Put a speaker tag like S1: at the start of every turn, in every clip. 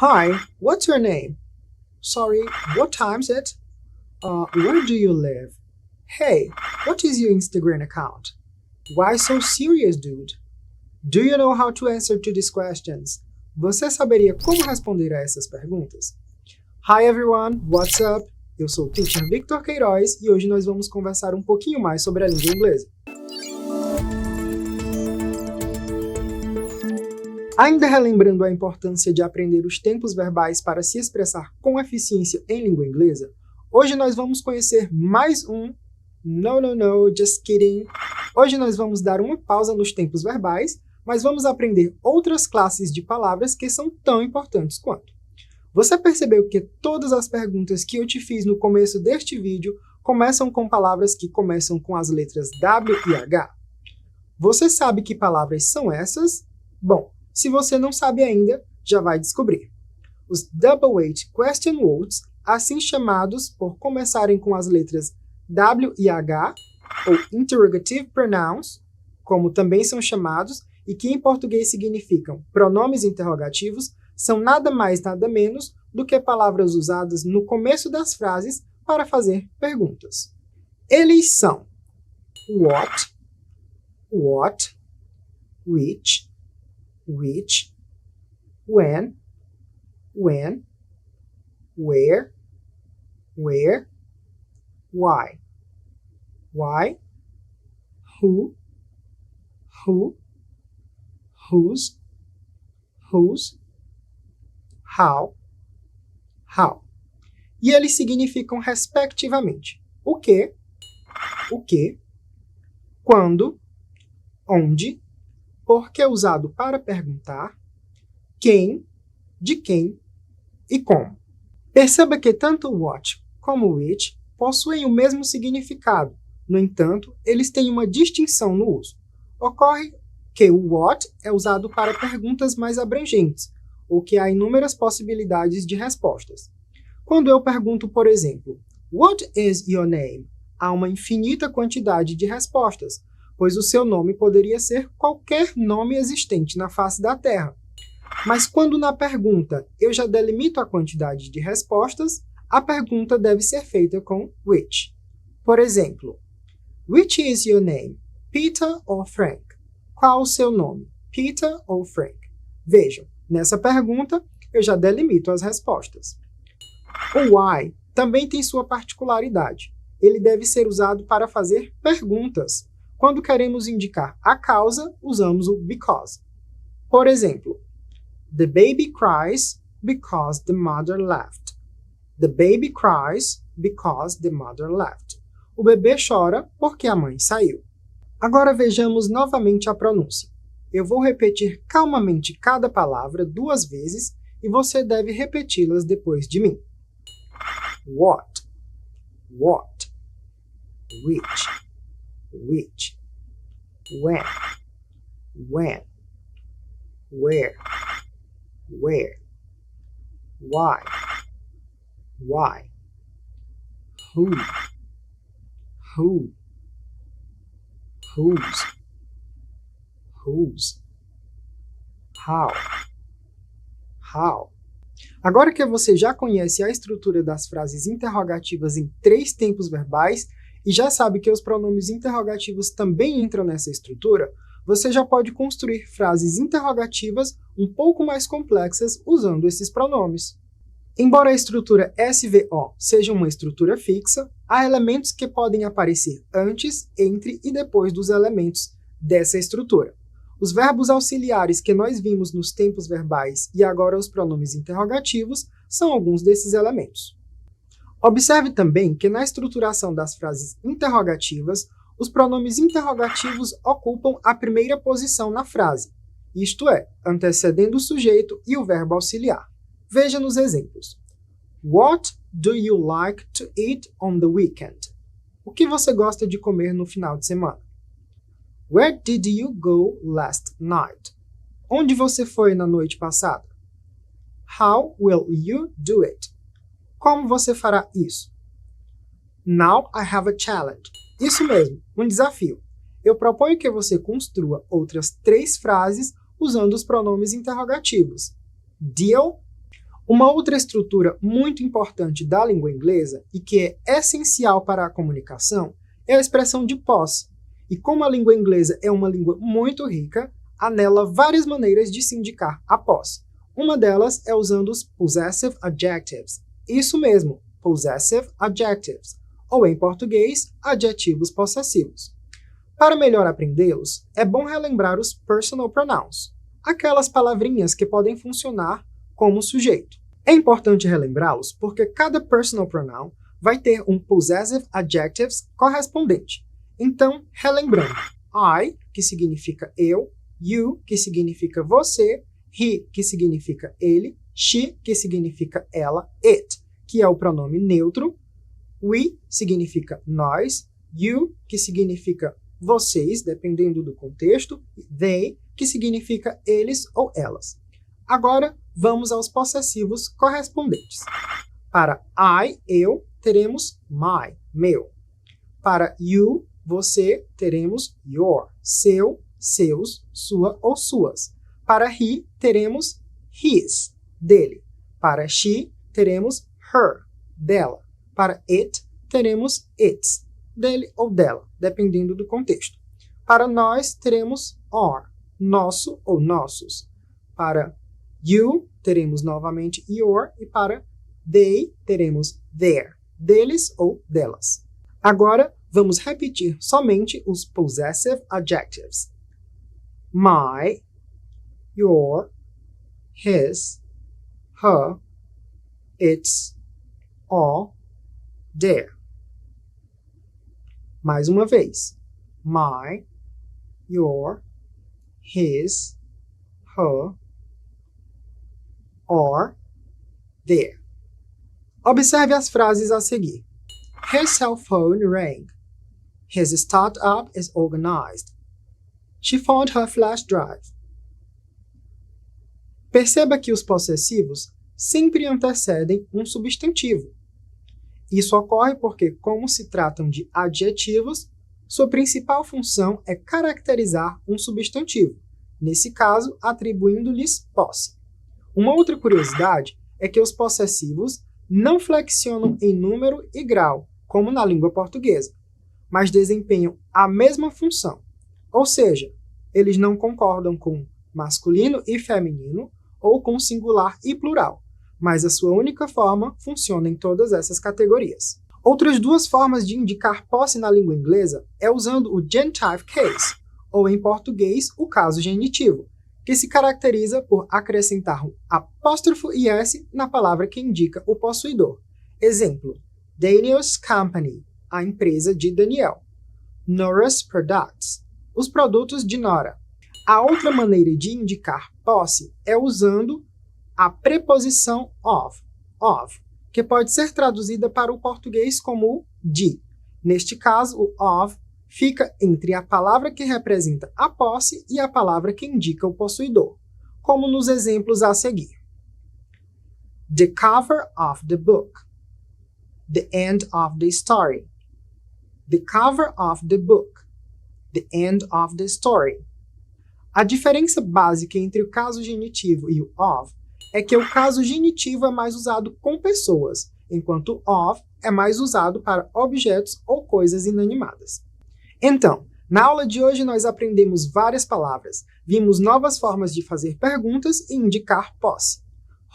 S1: Hi, what's your name? Sorry, what time's it? Where do you live? Hey, what is your Instagram account? Why so serious, dude? Do you know how to answer to these questions? Você saberia como responder a essas perguntas? Hi everyone, what's up? Eu sou o Teacher Victor Queiroz e hoje nós vamos conversar um pouquinho mais sobre a língua inglesa. Ainda relembrando a importância de aprender os tempos verbais para se expressar com eficiência em língua inglesa, hoje nós vamos conhecer mais um No, just kidding. Hoje nós vamos dar uma pausa nos tempos verbais, mas vamos aprender outras classes de palavras que são tão importantes quanto. Você percebeu que todas as perguntas que eu te fiz no começo deste vídeo começam com palavras que começam com as letras W e H? Você sabe que palavras são essas? Bom, se você não sabe ainda, já vai descobrir. Os Double-Weight Question Words, assim chamados por começarem com as letras W e H, ou Interrogative Pronouns, como também são chamados, e que em português significam pronomes interrogativos, são nada mais nada menos do que palavras usadas no começo das frases para fazer perguntas. Eles são what, which, when, where, why, who, whose, how. E eles significam, respectivamente, o que, quando, onde, porque usado para perguntar, quem, de quem e como. Perceba que tanto o what como o which possuem o mesmo significado, no entanto, eles têm uma distinção no uso. Ocorre que o what é usado para perguntas mais abrangentes, ou que há inúmeras possibilidades de respostas. Quando eu pergunto, por exemplo, What is your name? Há uma infinita quantidade de respostas, pois o seu nome poderia ser qualquer nome existente na face da Terra. Mas quando na pergunta eu já delimito a quantidade de respostas, a pergunta deve ser feita com which. Por exemplo, Which is your name? Peter or Frank? Qual o seu nome? Peter ou Frank? Vejam, nessa pergunta eu já delimito as respostas. O why também tem sua particularidade. Ele deve ser usado para fazer perguntas. Quando queremos indicar a causa, usamos o because. Por exemplo, The baby cries because the mother left. The baby cries because the mother left. O bebê chora porque a mãe saiu. Agora vejamos novamente a pronúncia. Eu vou repetir calmamente cada palavra 2 vezes e você deve repeti-las depois de mim. What, which, when, where, why, who, whose, how. Agora que você já conhece a estrutura das frases interrogativas em 3 tempos verbais e já sabe que os pronomes interrogativos também entram nessa estrutura, você já pode construir frases interrogativas um pouco mais complexas usando esses pronomes. Embora a estrutura SVO seja uma estrutura fixa, há elementos que podem aparecer antes, entre e depois dos elementos dessa estrutura. Os verbos auxiliares que nós vimos nos tempos verbais e agora os pronomes interrogativos são alguns desses elementos. Observe também que na estruturação das frases interrogativas, os pronomes interrogativos ocupam a primeira posição na frase, isto é, antecedendo o sujeito e o verbo auxiliar. Veja nos exemplos. What do you like to eat on the weekend? O que você gosta de comer no final de semana? Where did you go last night? Onde você foi na noite passada? How will you do it? Como você fará isso? Now I have a challenge. Isso mesmo, um desafio. Eu proponho que você construa outras 3 frases usando os pronomes interrogativos. Deal? Uma outra estrutura muito importante da língua inglesa e que é essencial para a comunicação é a expressão de posse. E como a língua inglesa é uma língua muito rica, há nela várias maneiras de se indicar a posse. Uma delas é usando os possessive adjectives. Isso mesmo, possessive adjectives, ou em português, adjetivos possessivos. Para melhor aprendê-los, é bom relembrar os personal pronouns, aquelas palavrinhas que podem funcionar como sujeito. É importante relembrá-los porque cada personal pronoun vai ter um possessive adjectives correspondente. Então, relembrando, I, que significa eu, you, que significa você, he, que significa ele, she, que significa ela, it, que é o pronome neutro, we, significa nós, you, que significa vocês, dependendo do contexto, they, que significa eles ou elas. Agora, vamos aos possessivos correspondentes. Para I, eu, teremos my, meu. Para you, você, teremos your, seu, seus, sua ou suas. Para he, teremos his, dele. Para she, teremos her, dela. Para it, teremos its, dele ou dela, dependendo do contexto. Para nós, teremos our, nosso ou nossos. Para you, teremos novamente your, e para they, teremos their, deles ou delas. Agora, vamos repetir somente os possessive adjectives. My, your, his, her, its, all, their. Mais uma vez. My, your, his, her, or, their. Observe as frases a seguir. His cell phone rang. His startup is organized. She found her flash drive. Perceba que os possessivos sempre antecedem um substantivo. Isso ocorre porque, como se tratam de adjetivos, sua principal função é caracterizar um substantivo, nesse caso, atribuindo-lhes posse. Uma outra curiosidade é que os possessivos não flexionam em número e grau, como na língua portuguesa, mas desempenham a mesma função, ou seja, eles não concordam com masculino e feminino ou com singular e plural, mas a sua única forma funciona em todas essas categorias. Outras duas formas de indicar posse na língua inglesa é usando o genitive case, ou em português, o caso genitivo, que se caracteriza por acrescentar um apóstrofo IS na palavra que indica o possuidor. Exemplo, Daniel's Company, a empresa de Daniel. Nora's Products, os produtos de Nora. A outra maneira de indicar posse é usando a preposição of, que pode ser traduzida para o português como de. Neste caso, o of fica entre a palavra que representa a posse e a palavra que indica o possuidor, como nos exemplos a seguir. The cover of the book. The end of the story. The cover of the book. The end of the story. A diferença básica entre o caso genitivo e o of é que o caso genitivo é mais usado com pessoas, enquanto o of é mais usado para objetos ou coisas inanimadas. Então, na aula de hoje nós aprendemos várias palavras, vimos novas formas de fazer perguntas e indicar posse.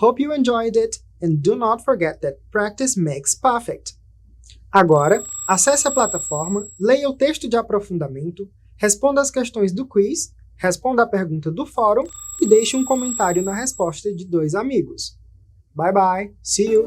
S1: Hope you enjoyed it, and do not forget that practice makes perfect. Agora, acesse a plataforma, leia o texto de aprofundamento, responda as questões do quiz, responda a pergunta do fórum e deixe um comentário na resposta de 2 amigos. Bye bye, see you!